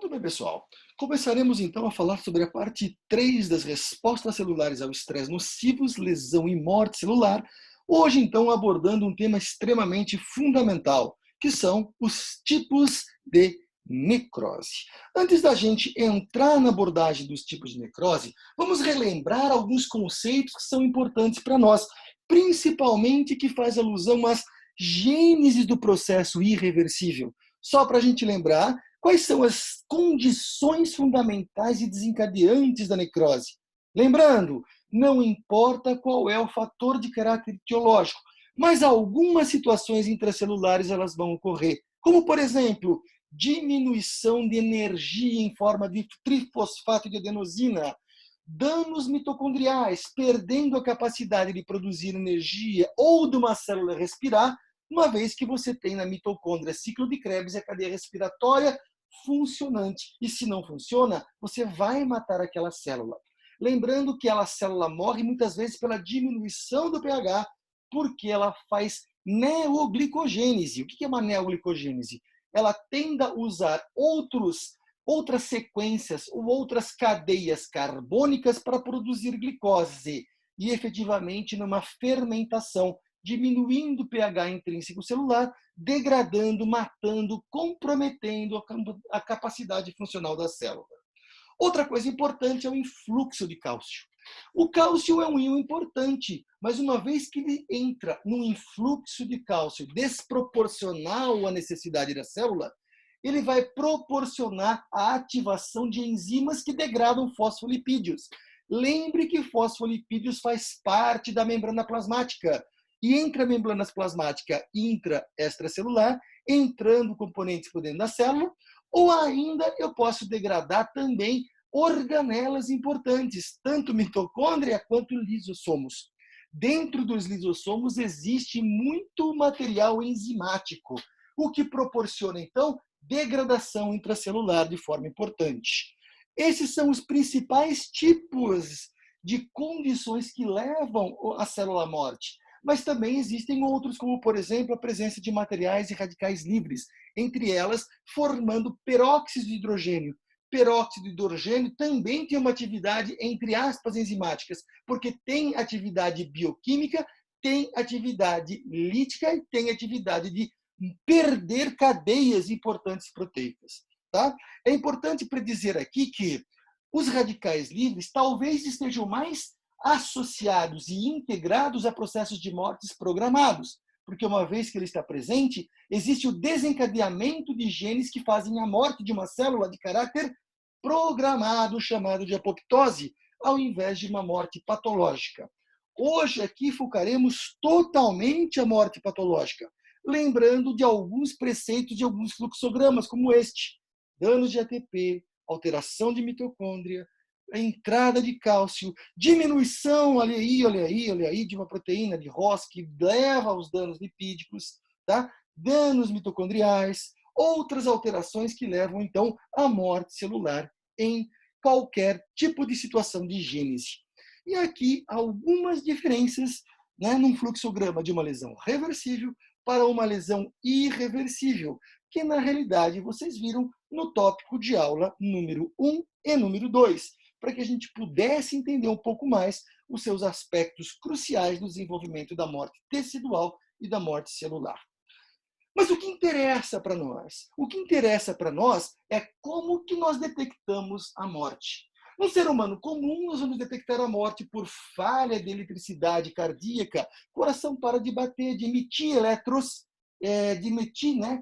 Muito bem, pessoal. Começaremos então a falar sobre a parte 3 das respostas celulares ao estresse nocivos, lesão e morte celular. Hoje, então, abordando um tema extremamente fundamental, que são os tipos de necrose. Antes da gente entrar na abordagem dos tipos de necrose, vamos relembrar alguns conceitos que são importantes para nós, principalmente que faz alusão às gêneses do processo irreversível. Só para a gente lembrar, quais são as condições fundamentais e desencadeantes da necrose? Lembrando, não importa qual é o fator de caráter etiológico, mas algumas situações intracelulares elas vão ocorrer, como por exemplo, diminuição de energia em forma de trifosfato de adenosina, danos mitocondriais, perdendo a capacidade de produzir energia ou de uma célula respirar, uma vez que você tem na mitocôndria ciclo de Krebs e a cadeia respiratória funcionante. E se não funciona, você vai matar aquela célula. Lembrando que a célula morre muitas vezes pela diminuição do pH, porque ela faz neoglicogênese. O que é uma neoglicogênese? Ela tende a usar outras sequências ou outras cadeias carbônicas para produzir glicose. E efetivamente, numa fermentação, diminuindo o pH intrínseco celular, degradando, matando, comprometendo a capacidade funcional da célula. Outra coisa importante é o influxo de cálcio. O cálcio é um íon importante, mas uma vez que ele entra num influxo de cálcio desproporcional à necessidade da célula, ele vai proporcionar a ativação de enzimas que degradam fosfolipídios. Lembre que fosfolipídios faz parte da membrana plasmática. E entre a membrana plasmática intra-extracelular, entrando componentes por dentro da célula, ou ainda eu posso degradar também organelas importantes, tanto mitocôndria quanto lisossomos. Dentro dos lisossomos existe muito material enzimático, o que proporciona, então, degradação intracelular de forma importante. Esses são os principais tipos de condições que levam à célula morte. Mas também existem outros, como, por exemplo, a presença de materiais e radicais livres, entre elas formando peróxido de hidrogênio. Peróxido de hidrogênio também tem uma atividade, entre aspas, enzimáticas, porque tem atividade bioquímica, tem atividade lítica e tem atividade de perder cadeias importantes proteicas. Tá? É importante predizer aqui que os radicais livres talvez estejam mais associados e integrados a processos de mortes programados, porque uma vez que ele está presente, existe o desencadeamento de genes que fazem a morte de uma célula de caráter programado, chamado de apoptose, ao invés de uma morte patológica. Hoje aqui focaremos totalmente a morte patológica, lembrando de alguns preceitos de alguns fluxogramas, como este: danos de ATP, alteração de mitocôndria, a entrada de cálcio, diminuição, olha aí, de uma proteína de Ross que leva aos danos lipídicos, tá? Danos mitocondriais, outras alterações que levam, então, à morte celular em qualquer tipo de situação de gênese. E aqui algumas diferenças, né, num fluxograma de uma lesão reversível para uma lesão irreversível, que na realidade vocês viram no tópico de aula número 1 e número 2, para que a gente pudesse entender um pouco mais os seus aspectos cruciais no desenvolvimento da morte tecidual e da morte celular. Mas o que interessa para nós? O que interessa para nós é como que nós detectamos a morte. No ser humano comum, nós vamos detectar a morte por falha de eletricidade cardíaca, o coração para de bater, de emitir elétrons, de emitir, né,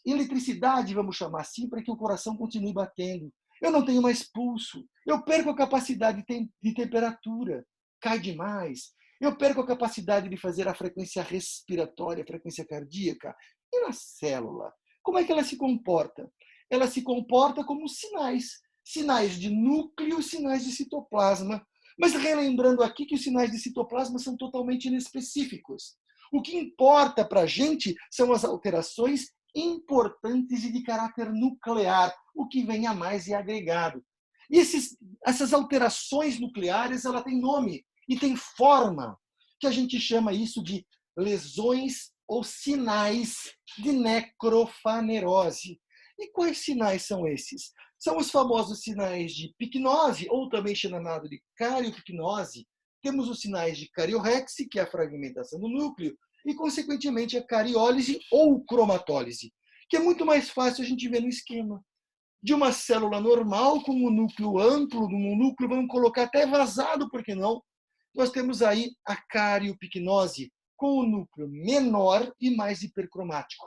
eletricidade, vamos chamar assim, para que o coração continue batendo. Eu não tenho mais pulso, eu perco a capacidade de temperatura, cai demais, eu perco a capacidade de fazer a frequência respiratória, a frequência cardíaca. E na célula? Como é que ela se comporta? Ela se comporta como sinais. Sinais de núcleo, sinais de citoplasma. Mas relembrando aqui que os sinais de citoplasma são totalmente inespecíficos. O que importa para a gente são as alterações importantes e de caráter nuclear. O que vem a mais é agregado. E essas alterações nucleares, ela tem nome e tem forma, que a gente chama isso de lesões ou sinais de necrofanerose. E quais sinais são esses? São os famosos sinais de picnose, ou também chamado de cariopicnose. Temos os sinais de cariorrexia, que é a fragmentação do núcleo, e, consequentemente, a cariólise ou cromatólise, que é muito mais fácil a gente ver no esquema. De uma célula normal, com um núcleo amplo, um núcleo, vamos colocar até vazado, por que não? Nós temos aí a cariopicnose, com o núcleo menor e mais hipercromático.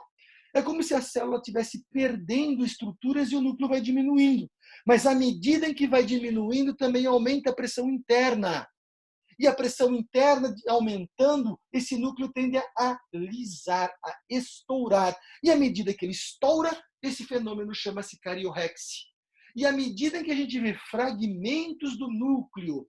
É como se a célula estivesse perdendo estruturas e o núcleo vai diminuindo. Mas à medida em que vai diminuindo, também aumenta a pressão interna. E a pressão interna aumentando, esse núcleo tende a lisar, a estourar. E à medida que ele estoura, esse fenômeno chama-se cariorrexia. E à medida em que a gente vê fragmentos do núcleo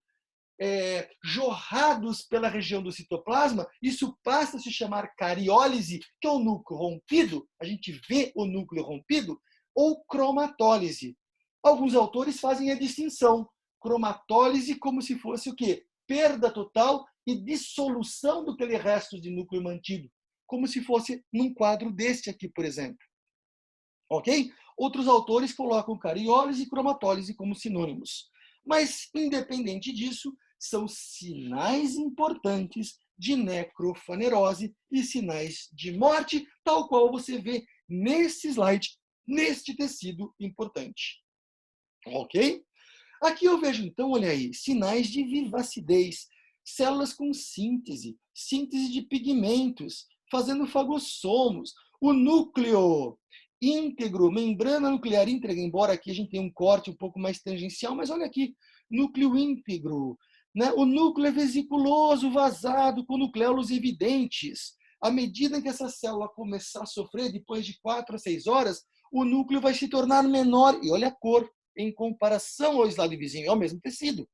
jorrados pela região do citoplasma, isso passa a se chamar cariólise, que é o núcleo rompido, a gente vê o núcleo rompido, ou cromatólise. Alguns autores fazem a distinção, cromatólise como se fosse o quê? Perda total e dissolução do aquele resto de núcleo mantido, como se fosse num quadro deste aqui, por exemplo. Ok? Outros autores colocam cariólise e cromatólise como sinônimos. Mas, independente disso, são sinais importantes de necrofanerose e sinais de morte, tal qual você vê nesse slide, neste tecido importante. Ok? Aqui eu vejo, então, olha aí, sinais de vivacidez, células com síntese, síntese de pigmentos, fazendo fagossomos, o núcleo íntegro, membrana nuclear íntegra, embora aqui a gente tenha um corte um pouco mais tangencial, mas olha aqui, núcleo íntegro, né? O núcleo é vesiculoso, vazado, com nucléolos evidentes. À medida em que essa célula começar a sofrer, depois de 4 a 6 horas, o núcleo vai se tornar menor, e olha a cor, em comparação ao slide vizinho, é o mesmo tecido.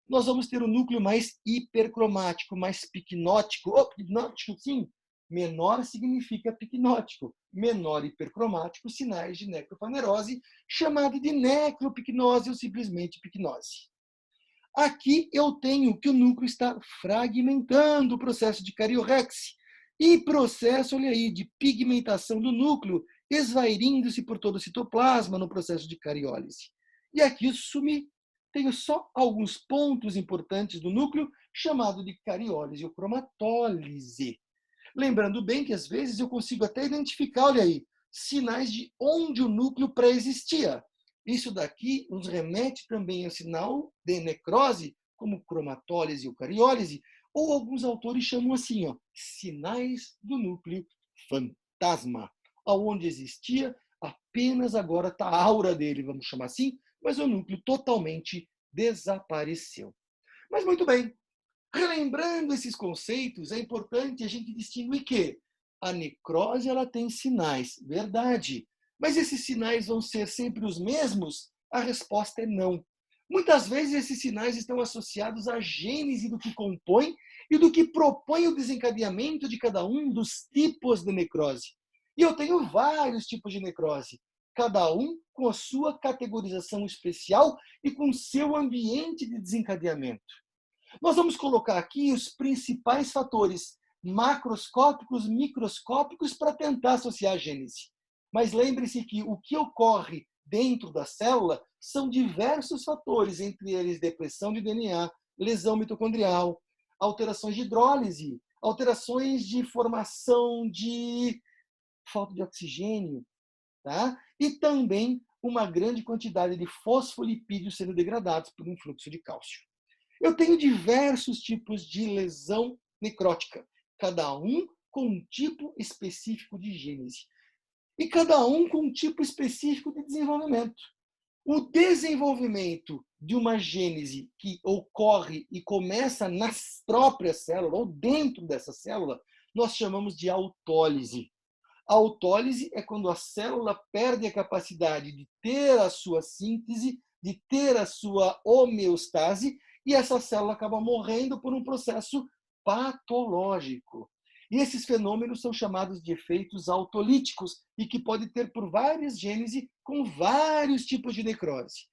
Nós vamos ter um núcleo mais hipercromático, mais picnótico. Oh, picnótico, sim. Menor significa picnótico. Menor hipercromático, sinais de necrofanerose, chamado de necropicnose ou simplesmente picnose. Aqui eu tenho que o núcleo está fragmentando o processo de cariorrexia e processo, olha aí, de pigmentação do núcleo, esvairindo-se por todo o citoplasma no processo de cariólise. E aqui eu tenho só alguns pontos importantes do núcleo, chamado de cariólise ou cromatólise. Lembrando bem que às vezes eu consigo até identificar, olha aí, sinais de onde o núcleo pré-existia. Isso daqui nos remete também ao sinal de necrose, como cromatólise ou cariólise, ou alguns autores chamam assim, ó, sinais do núcleo fantasma, aonde existia, apenas agora está a aura dele, vamos chamar assim, mas o núcleo totalmente desapareceu. Mas muito bem, relembrando esses conceitos, é importante a gente distinguir que a necrose ela tem sinais, verdade. Mas esses sinais vão ser sempre os mesmos? A resposta é não. Muitas vezes esses sinais estão associados à gênese do que compõe e do que propõe o desencadeamento de cada um dos tipos de necrose. E eu tenho vários tipos de necrose, cada um com a sua categorização especial e com seu ambiente de desencadeamento. Nós vamos colocar aqui os principais fatores macroscópicos, microscópicos, para tentar associar a gênese. Mas lembre-se que o que ocorre dentro da célula são diversos fatores, entre eles depressão de DNA, lesão mitocondrial, alterações de hidrólise, alterações de formação de falta de oxigênio, tá? E também uma grande quantidade de fosfolipídios sendo degradados por um fluxo de cálcio. Eu tenho diversos tipos de lesão necrótica, cada um com um tipo específico de gênese. E cada um com um tipo específico de desenvolvimento. O desenvolvimento de uma gênese que ocorre e começa na própria célula, ou dentro dessa célula, nós chamamos de autólise. A autólise é quando a célula perde a capacidade de ter a sua síntese, de ter a sua homeostase, e essa célula acaba morrendo por um processo patológico. E esses fenômenos são chamados de efeitos autolíticos e que pode ter por várias gênese com vários tipos de necrose.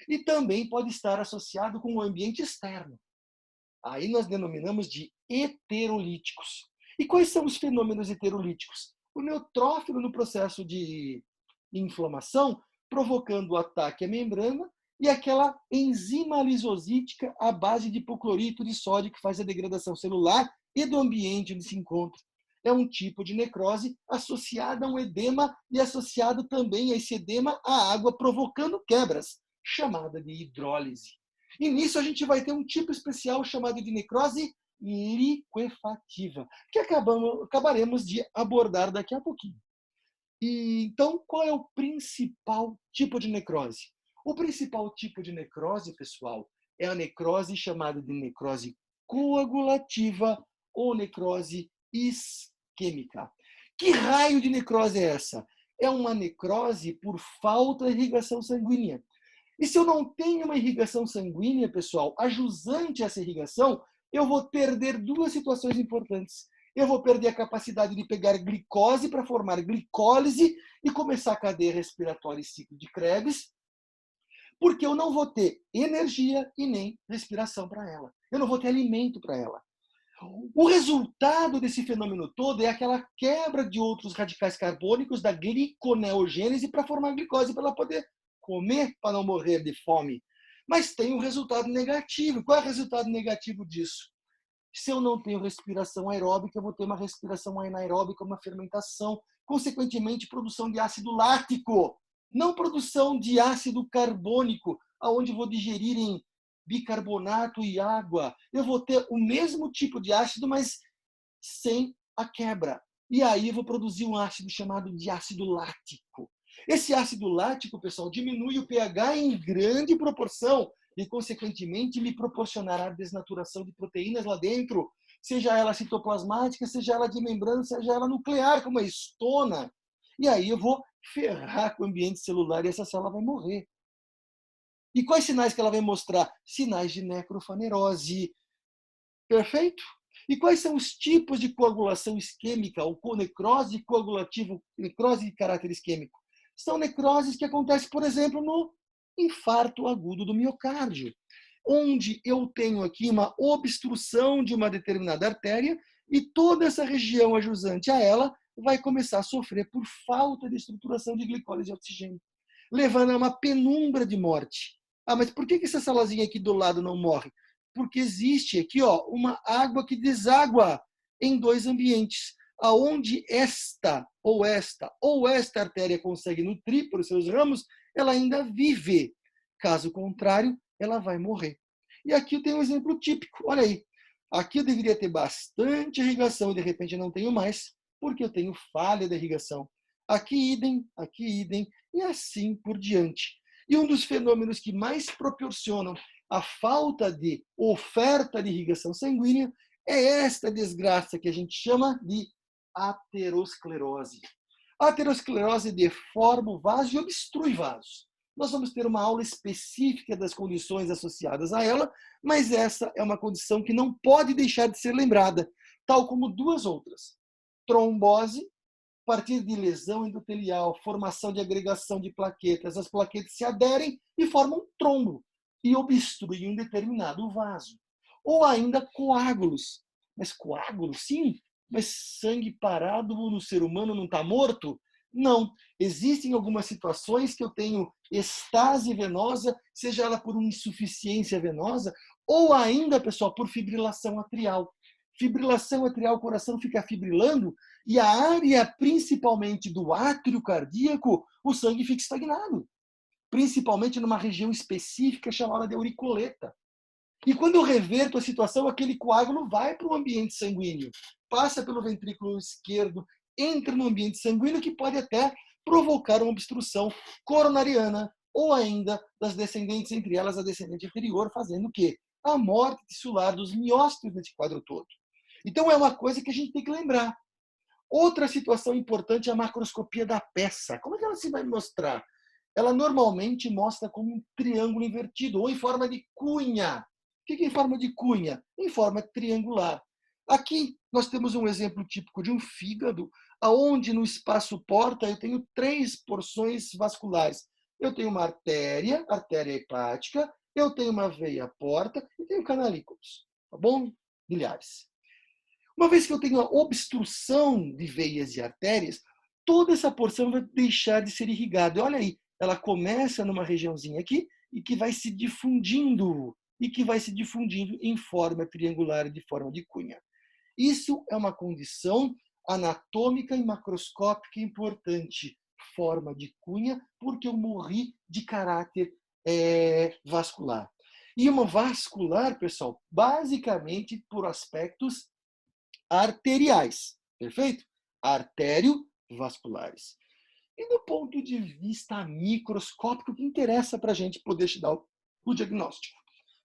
E também pode estar associado com o ambiente externo. Aí nós denominamos de heterolíticos. E quais são os fenômenos heterolíticos? O neutrófilo no processo de inflamação, provocando o ataque à membrana e aquela enzima lisosítica à base de hipoclorito de sódio que faz a degradação celular e do ambiente onde se encontra. É um tipo de necrose associada a um edema e associado também a esse edema à água, provocando quebras, chamada de hidrólise. E nisso a gente vai ter um tipo especial chamado de necrose liquefativa, que acabaremos de abordar daqui a pouquinho. E, então, qual é o principal tipo de necrose? O principal tipo de necrose, pessoal, é a necrose chamada de necrose coagulativa ou necrose isquêmica. Que raio de necrose é essa? É uma necrose por falta de irrigação sanguínea. E se eu não tenho uma irrigação sanguínea, pessoal, ajusante a essa irrigação, eu vou perder duas situações importantes. Eu vou perder a capacidade de pegar glicose para formar glicólise e começar a cadeia respiratória e ciclo de Krebs, porque eu não vou ter energia e nem respiração para ela. Eu não vou ter alimento para ela. O resultado desse fenômeno todo é aquela quebra de outros radicais carbônicos da gliconeogênese para formar glicose para ela poder comer para não morrer de fome. Mas tem um resultado negativo. Qual é o resultado negativo disso? Se eu não tenho respiração aeróbica, eu vou ter uma respiração anaeróbica, uma fermentação, consequentemente produção de ácido lático, não produção de ácido carbônico, aonde vou digerir em bicarbonato e água. Eu vou ter o mesmo tipo de ácido, mas sem a quebra. E aí eu vou produzir um ácido chamado de ácido lático. Esse ácido lático, pessoal, diminui o pH em grande proporção e, consequentemente, me proporcionará desnaturação de proteínas lá dentro, seja ela citoplasmática, seja ela de membrana, seja ela nuclear, como a estona. E aí eu vou ferrar com o ambiente celular e essa célula vai morrer. E quais sinais que ela vai mostrar? Sinais de necrofanerose. Perfeito? E quais são os tipos de coagulação isquêmica, ou necrose coagulativa, necrose de caráter isquêmico? São necroses que acontecem, por exemplo, no infarto agudo do miocárdio, onde eu tenho aqui uma obstrução de uma determinada artéria e toda essa região adjacente a ela vai começar a sofrer por falta de estruturação de glicólise e oxigênio, levando a uma penumbra de morte. Ah, mas por que essa salazinha aqui do lado não morre? Porque existe aqui uma água que deságua em dois ambientes, aonde esta artéria consegue nutrir por seus ramos, ela ainda vive. Caso contrário, ela vai morrer. E aqui eu tenho um exemplo típico. Olha aí. Aqui eu deveria ter bastante irrigação e de repente eu não tenho mais, porque eu tenho falha da irrigação. Aqui idem, e assim por diante. E um dos fenômenos que mais proporcionam a falta de oferta de irrigação sanguínea é esta desgraça que a gente chama de aterosclerose. A aterosclerose deforma o vaso e obstrui vasos. Nós vamos ter uma aula específica das condições associadas a ela, mas essa é uma condição que não pode deixar de ser lembrada, tal como duas outras. Trombose, a partir de lesão endotelial, formação de agregação de plaquetas, as plaquetas se aderem e formam um trombo e obstruem um determinado vaso. Ou ainda coágulos. Mas coágulos, sim, mas sangue parado no ser humano não está morto? Não. Existem algumas situações que eu tenho estase venosa, seja ela por uma insuficiência venosa, ou ainda, pessoal, por fibrilação atrial. Fibrilação atrial, o coração fica fibrilando e a área, principalmente do átrio cardíaco, o sangue fica estagnado. Principalmente numa região específica chamada de auriculeta. E quando eu reverto a situação, aquele coágulo vai para o ambiente sanguíneo, passa pelo ventrículo esquerdo, entra no ambiente sanguíneo, que pode até provocar uma obstrução coronariana, ou ainda das descendentes, entre elas a descendente inferior, fazendo o quê? A morte tissular dos miócitos nesse quadro todo. Então é uma coisa que a gente tem que lembrar. Outra situação importante é a macroscopia da peça. Como é que ela se vai mostrar? Ela normalmente mostra como um triângulo invertido, ou em forma de cunha. O que é em forma de cunha? Em forma triangular. Aqui nós temos um exemplo típico de um fígado, onde no espaço porta eu tenho três porções vasculares. Eu tenho uma artéria hepática, eu tenho uma veia porta e tenho canalículos, tá bom? Biliares. Uma vez que eu tenho a obstrução de veias e artérias, toda essa porção vai deixar de ser irrigada. Olha aí, ela começa numa regiãozinha aqui e que vai se difundindo, em forma triangular, de forma de cunha. Isso é uma condição anatômica e macroscópica importante, forma de cunha, porque eu morri de caráter vascular. E uma vascular, pessoal, basicamente por aspectos arteriais, perfeito? Artério-vasculares. E do ponto de vista microscópico, o que interessa para a gente poder te dar o diagnóstico?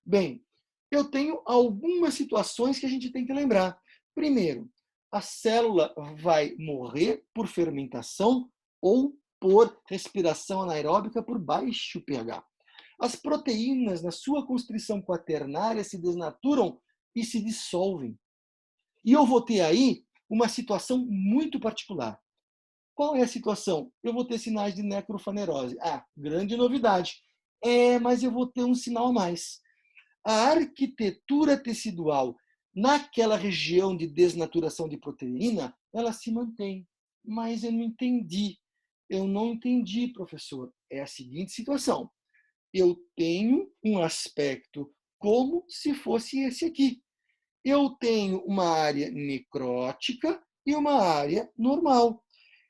Bem, eu tenho algumas situações que a gente tem que lembrar. Primeiro, a célula vai morrer por fermentação ou por respiração anaeróbica por baixo pH. As proteínas, na sua constrição quaternária, se desnaturam e se dissolvem. E eu vou ter aí uma situação muito particular. Qual é a situação? Eu vou ter sinais de necrofanerose. Grande novidade. Mas eu vou ter um sinal a mais. A arquitetura tecidual naquela região de desnaturação de proteína, ela se mantém. Mas eu não entendi. Eu não entendi, professor. É a seguinte situação. Eu tenho um aspecto como se fosse esse aqui. Eu tenho uma área necrótica e uma área normal.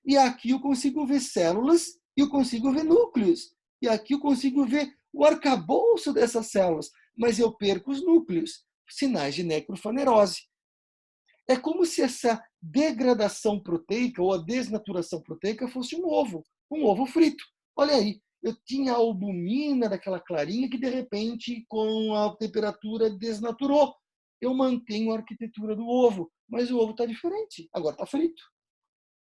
E aqui eu consigo ver células e eu consigo ver núcleos. E aqui eu consigo ver o arcabouço dessas células, mas eu perco os núcleos, sinais de necrofanerose. É como se essa degradação proteica ou a desnaturação proteica fosse um ovo frito. Olha aí, eu tinha a albumina daquela clarinha que, de repente, com a temperatura, desnaturou. Eu mantenho a arquitetura do ovo, mas o ovo está diferente, agora está frito.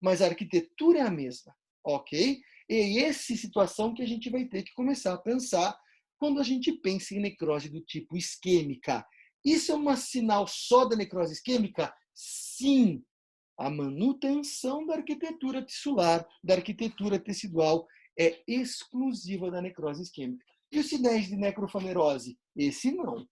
Mas a arquitetura é a mesma, ok? E é essa situação que a gente vai ter que começar a pensar quando a gente pensa em necrose do tipo isquêmica. Isso é um sinal só da necrose isquêmica? Sim. A manutenção da arquitetura tissular, da arquitetura tecidual, é exclusiva da necrose isquêmica. E os sinais de necrofanerose? Esse não.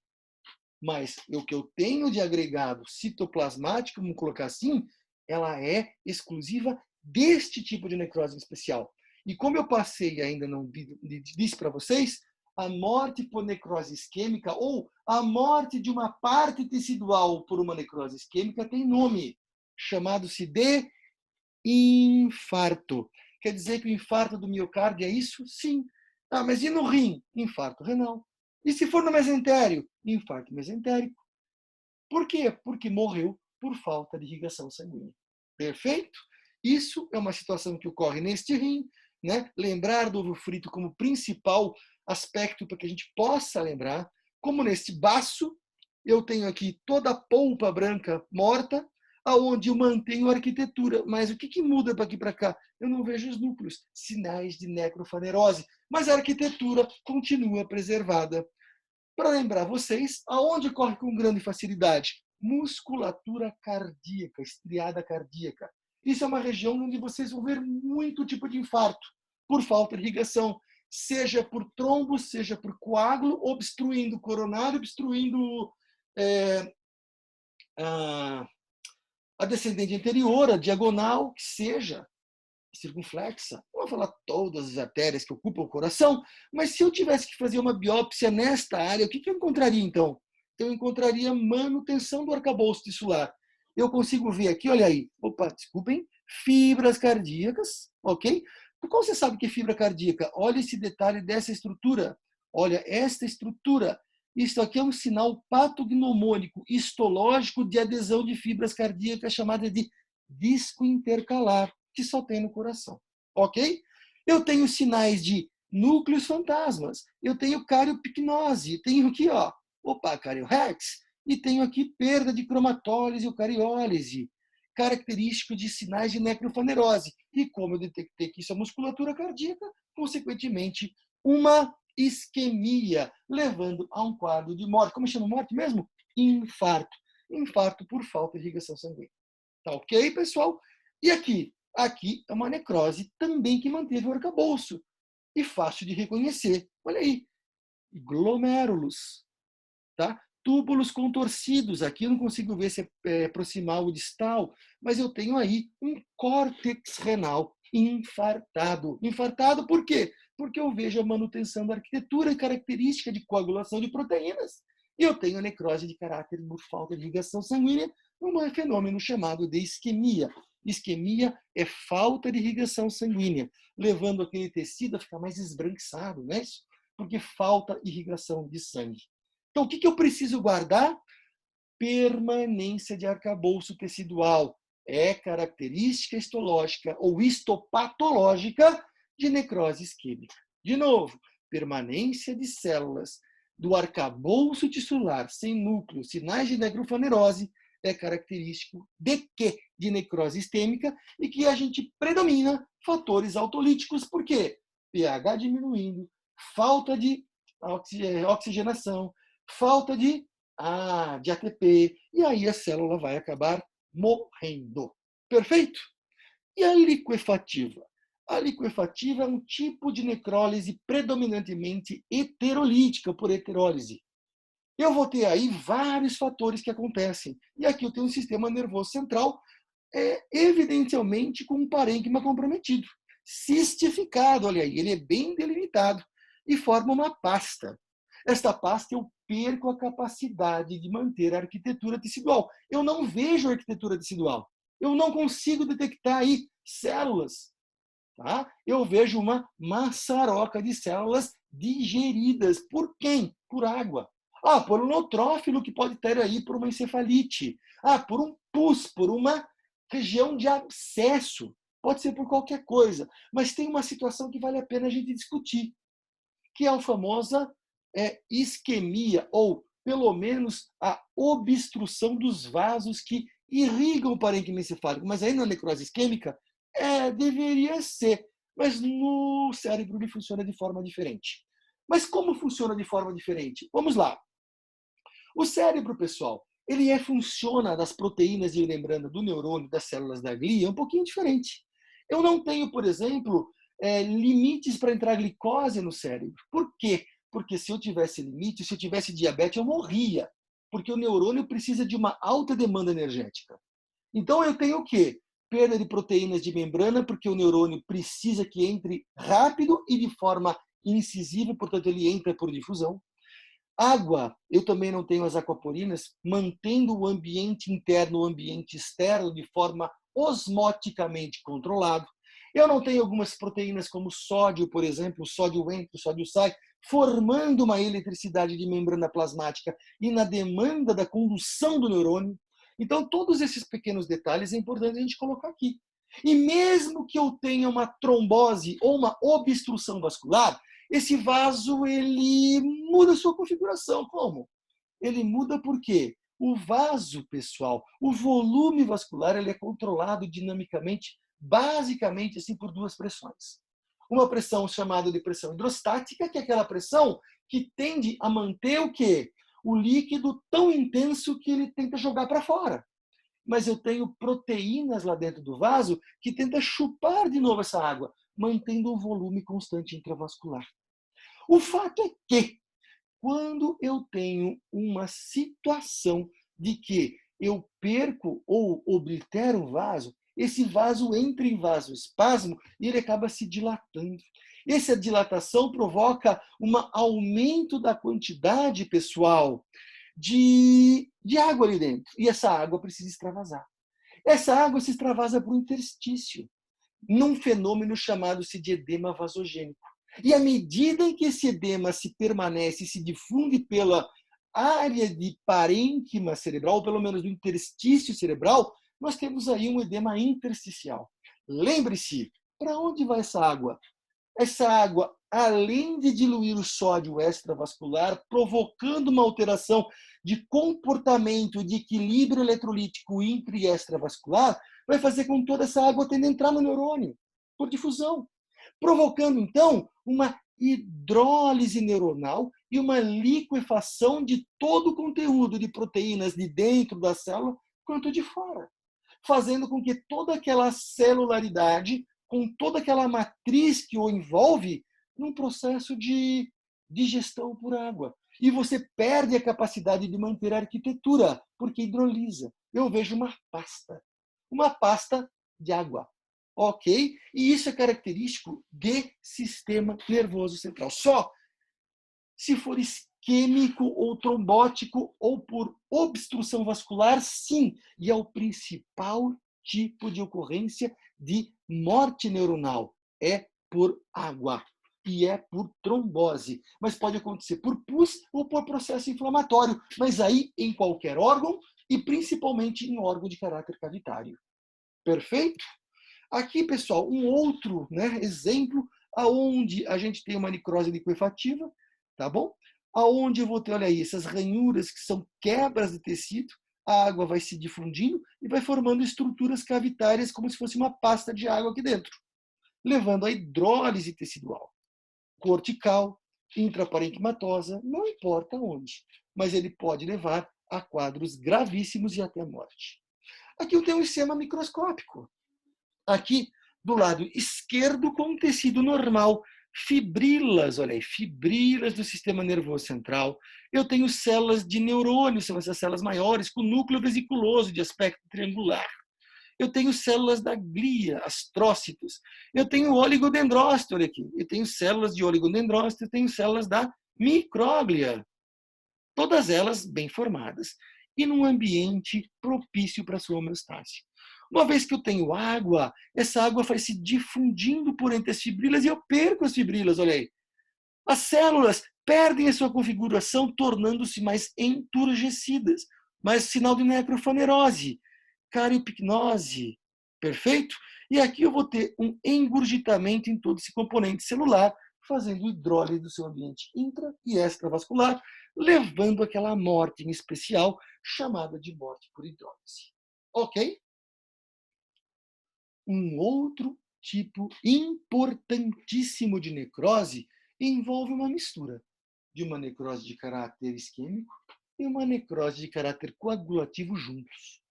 Mas o que eu tenho de agregado citoplasmático, vamos colocar assim, ela é exclusiva deste tipo de necrose especial. E como eu passei e ainda não disse para vocês, a morte por necrose isquêmica ou a morte de uma parte tecidual por uma necrose isquêmica tem nome, chamado-se de infarto. Quer dizer que o infarto do miocárdio é isso? Sim. Mas e no rim? Infarto renal. E se for no mesentério? Infarto mesentérico. Por quê? Porque morreu por falta de irrigação sanguínea. Perfeito? Isso é uma situação que ocorre neste rim, né? Lembrar do ovo frito como principal aspecto para que a gente possa lembrar. Como neste baço, eu tenho aqui toda a polpa branca morta, aonde eu mantenho a arquitetura. Mas o que muda para aqui para cá? Eu não vejo os núcleos, sinais de necrofanerose. Mas a arquitetura continua preservada. Para lembrar vocês, aonde corre com grande facilidade? Musculatura cardíaca, estriada cardíaca. Isso é uma região onde vocês vão ver muito tipo de infarto, por falta de irrigação, seja por trombo, seja por coágulo, obstruindo o coronário, obstruindo a descendente anterior, a diagonal, que seja circunflexa. Não vou falar todas as artérias que ocupam o coração, mas se eu tivesse que fazer uma biópsia nesta área, o que eu encontraria então? Eu encontraria manutenção do arcabouço tissular. Eu consigo ver aqui, olha aí, desculpem, fibras cardíacas, ok? Como você sabe que é fibra cardíaca? Olha esse detalhe dessa estrutura. Olha esta estrutura. Isso aqui é um sinal patognomônico, histológico de adesão de fibras cardíacas, chamada de disco intercalar, que só tem no coração, ok? Eu tenho sinais de núcleos fantasmas, eu tenho cariopicnose, tenho aqui, cariorex, e tenho aqui perda de cromatólise ou cariólise, característico de sinais de necrofanerose. E como eu detectei que isso é musculatura cardíaca, consequentemente, uma isquemia, levando a um quadro de morte. Como chama morte mesmo? Infarto. Infarto por falta de irrigação sanguínea. Tá ok, pessoal? E aqui? Aqui é uma necrose também que manteve o arcabouço. E fácil de reconhecer. Olha aí. Glomérulos. Tá? Túbulos contorcidos. Aqui eu não consigo ver se é proximal ou distal, mas eu tenho aí um córtex renal Infartado. Infartado por quê? Porque eu vejo a manutenção da arquitetura característica de coagulação de proteínas. E eu tenho necrose de caráter por falta de irrigação sanguínea, um fenômeno chamado de isquemia. Isquemia é falta de irrigação sanguínea, levando aquele tecido a ficar mais esbranquiçado, não é isso? Porque falta irrigação de sangue. Então, o que eu preciso guardar? Permanência de arcabouço tecidual. É característica histológica ou histopatológica de necrose isquêmica. De novo, permanência de células do arcabouço tissular sem núcleo, sinais de necrofanerose, é característico de quê? De necrose isquêmica e que a gente predomina fatores autolíticos. Por quê? pH diminuindo, falta de oxigenação, falta de ATP, e aí a célula vai acabar morrendo. Perfeito? E a liquefativa? A liquefativa é um tipo de necrólise predominantemente heterolítica, por heterólise. Eu vou ter aí vários fatores que acontecem. E aqui eu tenho um sistema nervoso central, evidentemente com um parênquima comprometido. Cistificado, olha aí, ele é bem delimitado e forma uma pasta. Esta pasta eu perco a capacidade de manter a arquitetura tecidual. Eu não vejo a arquitetura tecidual. Eu não consigo detectar aí células. Tá? Eu vejo uma maçaroca de células digeridas. Por quem? Por água. Por um neutrófilo que pode ter aí por uma encefalite. Por um pus, por uma região de abscesso. Pode ser por qualquer coisa. Mas tem uma situação que vale a pena a gente discutir, que é a famosa isquemia, ou pelo menos a obstrução dos vasos que irrigam o parênquima encefálico. Mas aí na necrose isquêmica, deveria ser. Mas no cérebro ele funciona de forma diferente. Mas como funciona de forma diferente? Vamos lá. O cérebro, pessoal, ele funciona das proteínas de membrana do neurônio, das células da glia, um pouquinho diferente. Eu não tenho, por exemplo, limites para entrar glicose no cérebro. Por quê? Porque se eu tivesse limite, se eu tivesse diabetes, eu morria. Porque o neurônio precisa de uma alta demanda energética. Então eu tenho o quê? Perda de proteínas de membrana, porque o neurônio precisa que entre rápido e de forma incisiva, portanto ele entra por difusão. Água, eu também não tenho as aquaporinas, mantendo o ambiente interno, o ambiente externo de forma osmoticamente controlado. Eu não tenho algumas proteínas como sódio, por exemplo, o sódio entra, o sódio sai, formando uma eletricidade de membrana plasmática e na demanda da condução do neurônio. Então, todos esses pequenos detalhes é importante a gente colocar aqui. E mesmo que eu tenha uma trombose ou uma obstrução vascular, esse vaso ele muda sua configuração. Como? Ele muda por quê? O vaso, pessoal, o volume vascular ele é controlado dinamicamente, basicamente assim por duas pressões. Uma pressão chamada de pressão hidrostática, que é aquela pressão que tende a manter o quê? O líquido tão intenso que ele tenta jogar para fora. Mas eu tenho proteínas lá dentro do vaso que tenta chupar de novo essa água, mantendo o volume constante intravascular. O fato é que, quando eu tenho uma situação de que eu perco ou oblitero um vaso, esse vaso entra em vasoespasmo e ele acaba se dilatando. Essa dilatação provoca um aumento da quantidade, pessoal, de água ali dentro. E essa água precisa extravasar. Essa água se extravasa para o interstício, num fenômeno chamado-se de edema vasogênico. E à medida em que esse edema se permanece e se difunde pela área de parênquima cerebral, ou pelo menos do interstício cerebral, nós temos aí um edema intersticial. Lembre-se, para onde vai essa água? Essa água, além de diluir o sódio extravascular, provocando uma alteração de comportamento de equilíbrio eletrolítico intra e extravascular, vai fazer com que toda essa água tenda a entrar no neurônio, por difusão, provocando, então, uma hidrólise neuronal e uma liquefação de todo o conteúdo de proteínas de dentro da célula quanto de fora, fazendo com que toda aquela celularidade, com toda aquela matriz que o envolve, num processo de digestão por água. E você perde a capacidade de manter a arquitetura, porque hidrolisa. Eu vejo uma pasta de água. ok? E isso é característico de sistema nervoso central. Só se for isquêmico ou trombótico ou por obstrução vascular, sim. E é o principal tipo de ocorrência de morte neuronal. É por água e é por trombose. Mas pode acontecer por pus ou por processo inflamatório. Mas aí em qualquer órgão e principalmente em órgão de caráter cavitário. Perfeito? Aqui, pessoal, um outro, né, exemplo aonde a gente tem uma necrose liquefativa, tá bom? Aonde eu vou ter, olha aí, essas ranhuras que são quebras de tecido, a água vai se difundindo e vai formando estruturas cavitárias como se fosse uma pasta de água aqui dentro, levando à hidrólise tecidual, cortical, intraparenquimatosa, não importa onde, mas ele pode levar a quadros gravíssimos e até a morte. Aqui eu tenho um esquema microscópico. Aqui, do lado esquerdo, com um tecido normal, fibrilas, olha aí, fibrilas do sistema nervoso central. Eu tenho células de neurônio, são essas células maiores, com núcleo vesiculoso de aspecto triangular. Eu tenho células da glia, astrócitos. Eu tenho oligodendrócito, olha aqui. Eu tenho células de oligodendrócito, eu tenho células da micróglia. Todas elas bem formadas e num ambiente propício para a sua homeostase. Uma vez que eu tenho água, essa água vai se difundindo por entre as fibrilas e eu perco as fibrilas, olha aí. As células perdem a sua configuração, tornando-se mais enturgecidas, mais sinal de necrofanerose, cariopicnose, perfeito? E aqui eu vou ter um engurgitamento em todo esse componente celular, fazendo hidrólise do seu ambiente intra e extravascular, levando àquela morte em especial, chamada de morte por hidrólise. Ok? Um outro tipo importantíssimo de necrose envolve uma mistura de uma necrose de caráter isquêmico e uma necrose de caráter coagulativo juntos.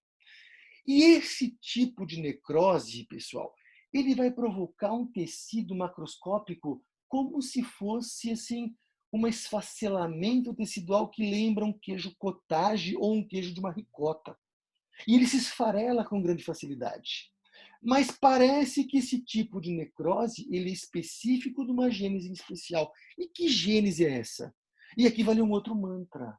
E esse tipo de necrose, pessoal, ele vai provocar um tecido macroscópico como se fosse assim um esfacelamento tecidual que lembra um queijo cottage ou um queijo de uma ricota. E ele se esfarela com grande facilidade. Mas parece que esse tipo de necrose ele é específico de uma gênese em especial. E que gênese é essa? E aqui vale um outro mantra.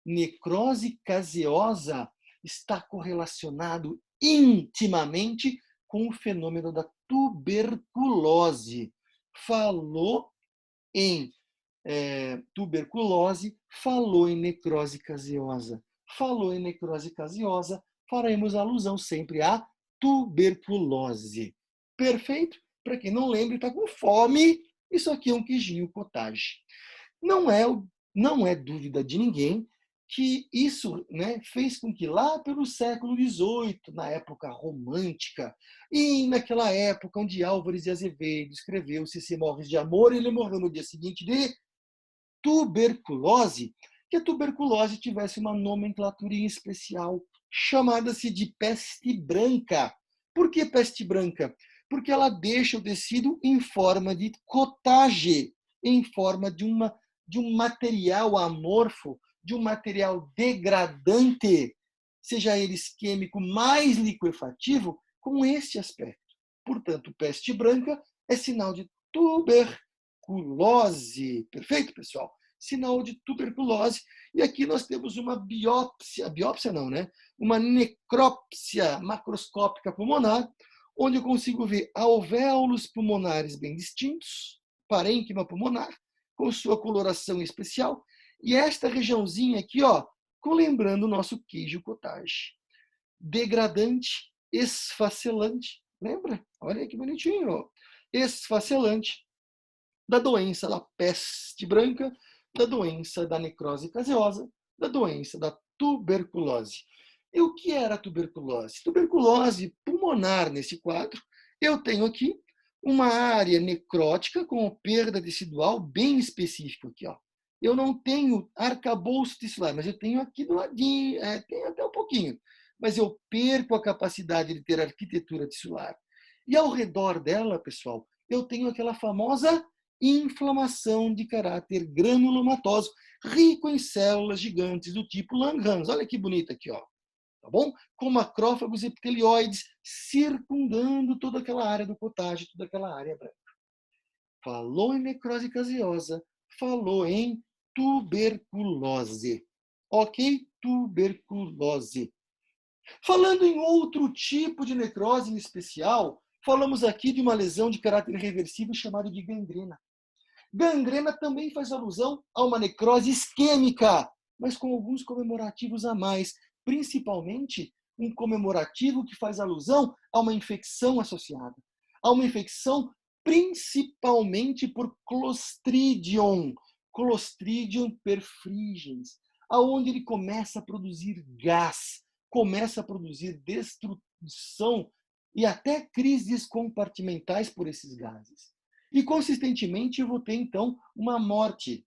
Necrose caseosa está correlacionado intimamente com o fenômeno da tuberculose. Falou em tuberculose, falou em necrose caseosa. Falou em necrose caseosa, faremos alusão sempre à tuberculose. Perfeito? Para quem não lembra e está com fome, isso aqui é um queijinho cottage. Não é dúvida de ninguém que isso, né, fez com que lá pelo século XVIII, na época romântica, e naquela época onde Álvares de Azevedo escreveu Se Morres de Amor, ele morreu no dia seguinte de tuberculose, que a tuberculose tivesse uma nomenclatura em especial, chamada-se de peste branca. Por que peste branca? Porque ela deixa o tecido em forma de cottage, em forma de um material amorfo, de um material degradante, seja ele isquêmico mais liquefativo, com este aspecto. Portanto, peste branca é sinal de tuberculose. Perfeito, pessoal? Sinal de tuberculose. E aqui nós temos uma biópsia não, né? Uma necrópsia macroscópica pulmonar, onde eu consigo ver alvéolos pulmonares bem distintos, parênquima pulmonar, com sua coloração especial, e esta regiãozinha aqui, ó, lembrando o nosso queijo cottage. Degradante, esfacelante, lembra? Olha aí que bonitinho, ó. Esfacelante da doença da peste branca, da doença da necrose caseosa, da doença da tuberculose. E o que era a tuberculose? Tuberculose pulmonar nesse quadro. Eu tenho aqui uma área necrótica com perda tecidual bem específica aqui, ó. Eu não tenho arcabouço tecidular, mas eu tenho aqui do ladinho, tem até um pouquinho, mas eu perco a capacidade de ter arquitetura tecidular. E ao redor dela, pessoal, eu tenho aquela famosa inflamação de caráter granulomatoso, rico em células gigantes do tipo Langerhans. Olha que bonita aqui, ó. tá bom? Com macrófagos epitelioides circundando toda aquela área do potágio, toda aquela área branca. Falou em necrose caseosa, falou em tuberculose. Ok? Tuberculose. Falando em outro tipo de necrose em especial, falamos aqui de uma lesão de caráter irreversível chamada de gangrena. Gangrena também faz alusão a uma necrose isquêmica, mas com alguns comemorativos a mais, principalmente um comemorativo que faz alusão a uma infecção associada, a uma infecção principalmente por Clostridium perfringens, aonde ele começa a produzir gás, começa a produzir destruição e até crises compartimentais por esses gases. E, consistentemente, eu vou ter, então, uma morte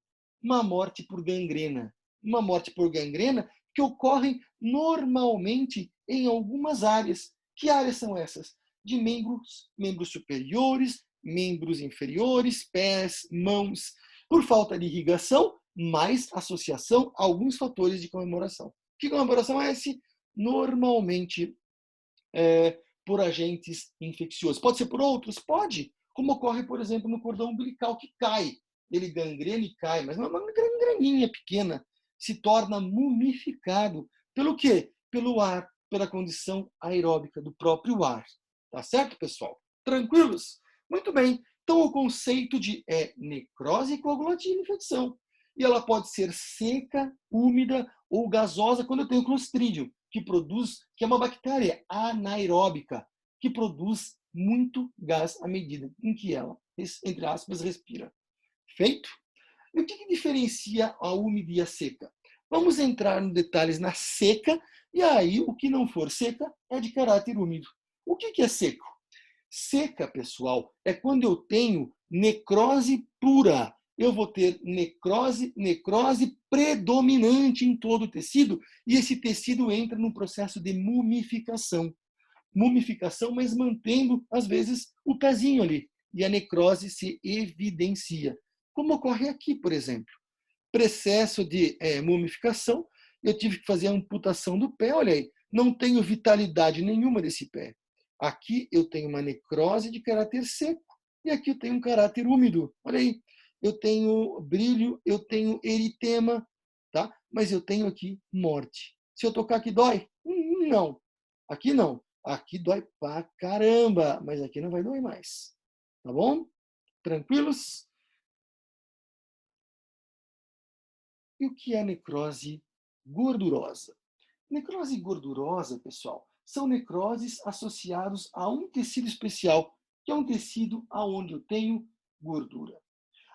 por gangrena. Uma morte por gangrena que ocorre normalmente em algumas áreas. Que áreas são essas? De membros superiores, membros inferiores, pés, mãos, por falta de irrigação, mais associação a alguns fatores de comemoração. Que comemoração é essa? Normalmente por agentes infecciosos. Pode ser por outros? Pode. Como ocorre, por exemplo, no cordão umbilical, que cai. Ele gangrena e cai, mas não é uma gangreninha pequena. Se torna mumificado. Pelo quê? Pelo ar, pela condição aeróbica do próprio ar. Tá certo, pessoal? Tranquilos? Muito bem. Então, o conceito de necrose coagulativa infecção. E ela pode ser seca, úmida ou gasosa quando eu tenho Clostridium, que é uma bactéria anaeróbica, que produz muito gás à medida em que ela, entre aspas, respira. Feito? E o que diferencia a úmida e a seca? Vamos entrar em detalhes na seca, e aí o que não for seca é de caráter úmido. O que é seco? Seca, pessoal, é quando eu tenho necrose pura. Eu vou ter necrose predominante em todo o tecido, e esse tecido entra num processo de mumificação. Mumificação, mas mantendo, às vezes, o pezinho ali. E a necrose se evidencia. Como ocorre aqui, por exemplo. Processo de mumificação, eu tive que fazer a amputação do pé, olha aí, não tenho vitalidade nenhuma desse pé. Aqui eu tenho uma necrose de caráter seco, e aqui eu tenho um caráter úmido. Olha aí, eu tenho brilho, eu tenho eritema, tá? Mas eu tenho aqui morte. Se eu tocar aqui dói? Não. Aqui não. Aqui dói pra caramba, mas aqui não vai doer mais. Tá bom? Tranquilos? E o que é necrose gordurosa? Necrose gordurosa, pessoal, são necroses associadas a um tecido especial, que é um tecido onde eu tenho gordura.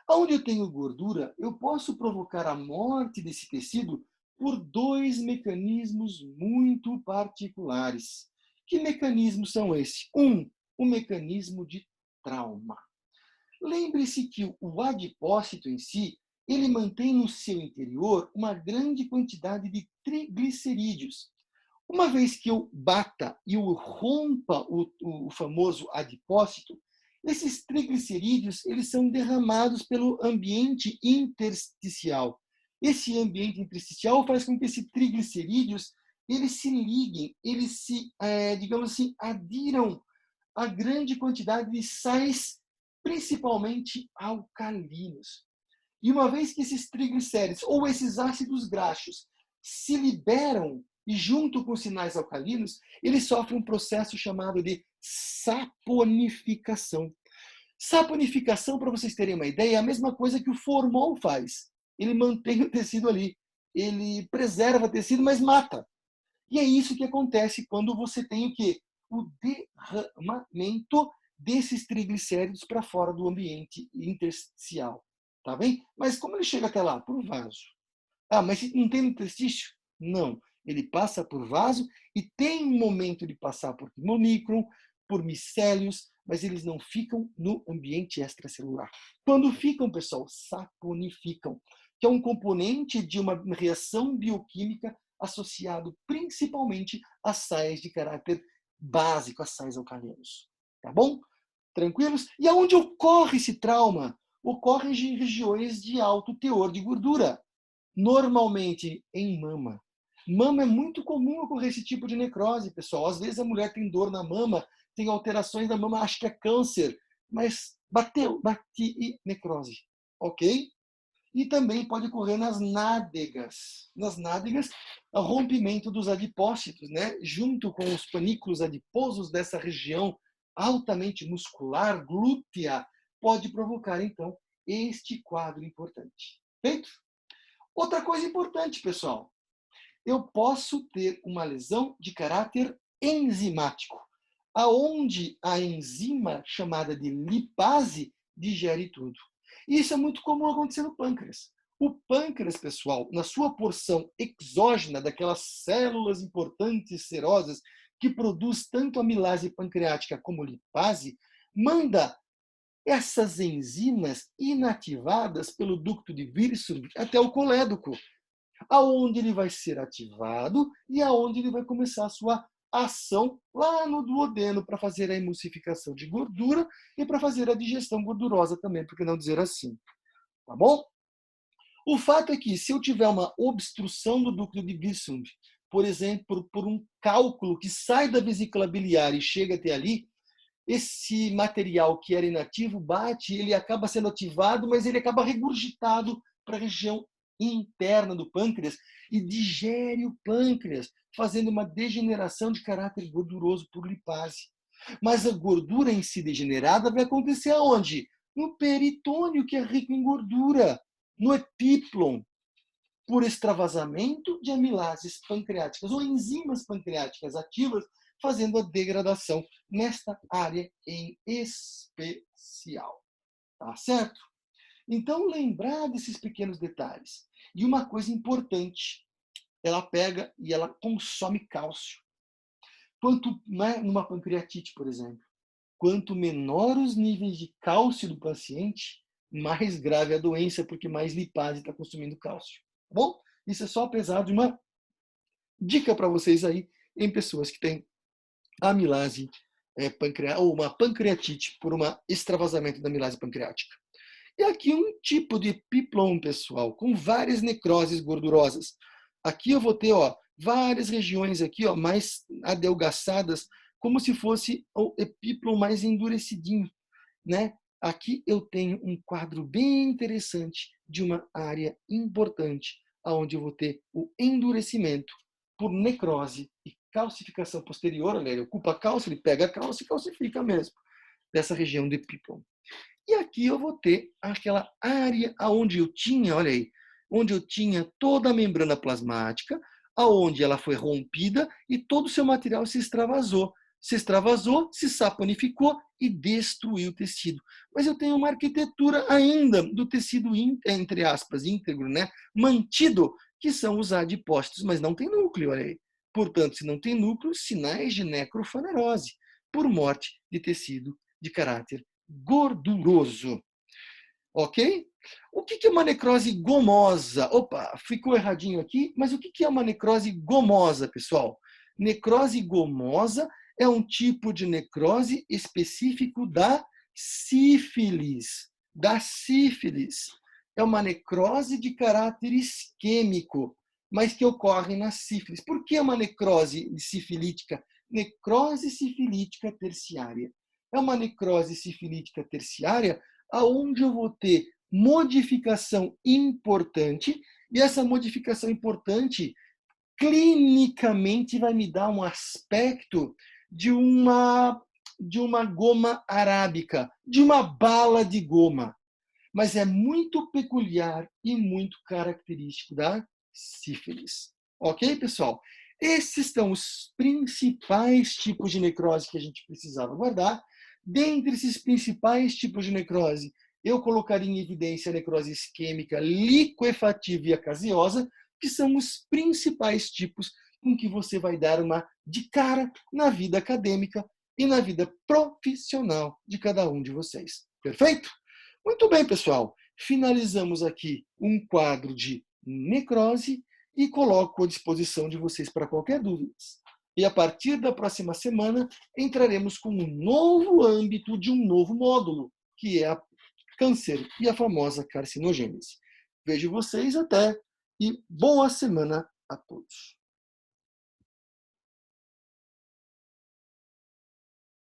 Onde eu tenho gordura, eu posso provocar a morte desse tecido por dois mecanismos muito particulares. Que mecanismos são esses? O mecanismo de trauma. Lembre-se que o adipócito em si, ele mantém no seu interior uma grande quantidade de triglicerídeos. Uma vez que eu bata e eu rompa o famoso adipócito, esses triglicerídeos eles são derramados pelo ambiente intersticial. Esse ambiente intersticial faz com que esses triglicerídeos eles se liguem, eles se, digamos assim, adiram a grande quantidade de sais, principalmente alcalinos. E uma vez que esses triglicéridos ou esses ácidos graxos se liberam e junto com os sinais alcalinos, eles sofrem um processo chamado de saponificação. Saponificação, para vocês terem uma ideia, é a mesma coisa que o formol faz. Ele mantém o tecido ali, ele preserva o tecido, mas mata. E é isso que acontece quando você tem o quê? O derramamento desses triglicéridos para fora do ambiente intersticial. Tá bem? Mas como ele chega até lá? Por vaso. Ah, mas não tem no interstício? Não. Ele passa por vaso e tem um momento de passar por pneumonícron, por micélios, mas eles não ficam no ambiente extracelular. Quando ficam, pessoal, saponificam, que é um componente de uma reação bioquímica associado principalmente a sais de caráter básico, a sais alcalinos. Tá bom? Tranquilos? E aonde ocorre esse trauma? Ocorre em regiões de alto teor de gordura, normalmente em mama. Mama é muito comum ocorrer esse tipo de necrose, pessoal. Às vezes a mulher tem dor na mama, tem alterações da mama, acha que é câncer, mas bateu, bati e necrose, ok? E também pode ocorrer nas nádegas. Nas nádegas, o rompimento dos adipócitos, né? Junto com os panículos adiposos dessa região altamente muscular, glútea, pode provocar, então, este quadro importante. Feito? Outra coisa importante, pessoal. Eu posso ter uma lesão de caráter enzimático, aonde a enzima chamada de lipase digere tudo. E isso é muito comum acontecer no pâncreas. O pâncreas, pessoal, na sua porção exógena, daquelas células importantes serosas que produz tanto amilase pancreática como lipase, manda essas enzimas inativadas pelo ducto de Wilson até o colédoco, aonde ele vai ser ativado e aonde ele vai começar a sua ação lá no duodeno para fazer a emulsificação de gordura e para fazer a digestão gordurosa também, por que não dizer assim? Tá bom? O fato é que se eu tiver uma obstrução do ducto de Wilson, por exemplo, por um cálculo que sai da vesícula biliar e chega até ali, esse material que era inativo bate, ele acaba sendo ativado, mas ele acaba regurgitado para a região interna do pâncreas e digere o pâncreas, fazendo uma degeneração de caráter gorduroso por lipase. Mas a gordura em si degenerada vai acontecer aonde? No peritônio, que é rico em gordura, no epíplon, por extravasamento de amilases pancreáticas ou enzimas pancreáticas ativas, fazendo a degradação nesta área em especial. Tá certo? Então, lembrar desses pequenos detalhes. E uma coisa importante, ela pega e ela consome cálcio. Quanto, né, numa pancreatite, por exemplo, quanto menor os níveis de cálcio do paciente, mais grave a doença, porque mais lipase está consumindo cálcio. Tá bom? Isso é só apesar de uma dica para vocês aí em pessoas que têm amilase pancreática ou uma pancreatite por um extravasamento da amilase pancreática. E aqui um tipo de epiplom, pessoal, com várias necroses gordurosas. Aqui eu vou ter, ó, várias regiões aqui, ó, mais adelgaçadas, como se fosse o epiplom mais endurecidinho, né? Aqui eu tenho um quadro bem interessante de uma área importante, onde eu vou ter o endurecimento por necrose e calcificação posterior. Ele ocupa cálcio, ele pega cálcio e calcifica mesmo, dessa região do epiplom. E aqui eu vou ter aquela área onde eu tinha, olha aí, onde eu tinha toda a membrana plasmática, aonde ela foi rompida e todo o seu material se extravasou. Se extravasou, se saponificou e destruiu o tecido. Mas eu tenho uma arquitetura ainda do tecido, entre aspas, íntegro, né? Mantido, que são os adipócitos, mas não tem núcleo, olha aí. Portanto, se não tem núcleo, sinais de necrofanerose, por morte de tecido de caráter gorduroso. Ok? O que é uma necrose gomosa? Opa, ficou erradinho aqui, mas o que é uma necrose gomosa, pessoal? Necrose gomosa é um tipo de necrose específico da sífilis. Da sífilis. É uma necrose de caráter isquêmico, mas que ocorre na sífilis. Por que é uma necrose sifilítica? Necrose sifilítica terciária. É uma necrose sifilítica terciária aonde eu vou ter modificação importante, e essa modificação importante clinicamente vai me dar um aspecto de uma goma arábica, de uma bala de goma. Mas é muito peculiar e muito característico da sífilis. Ok, pessoal? Esses são os principais tipos de necrose que a gente precisava guardar. Dentre esses principais tipos de necrose, eu colocaria em evidência a necrose isquêmica liquefativa e a caseosa, que são os principais tipos com que você vai dar uma de cara na vida acadêmica e na vida profissional de cada um de vocês. Perfeito? Muito bem, pessoal. Finalizamos aqui um quadro de necrose e coloco à disposição de vocês para qualquer dúvida. E a partir da próxima semana, entraremos com um novo âmbito de um novo módulo, que é a câncer e a famosa carcinogênese. Vejo vocês até e boa semana a todos.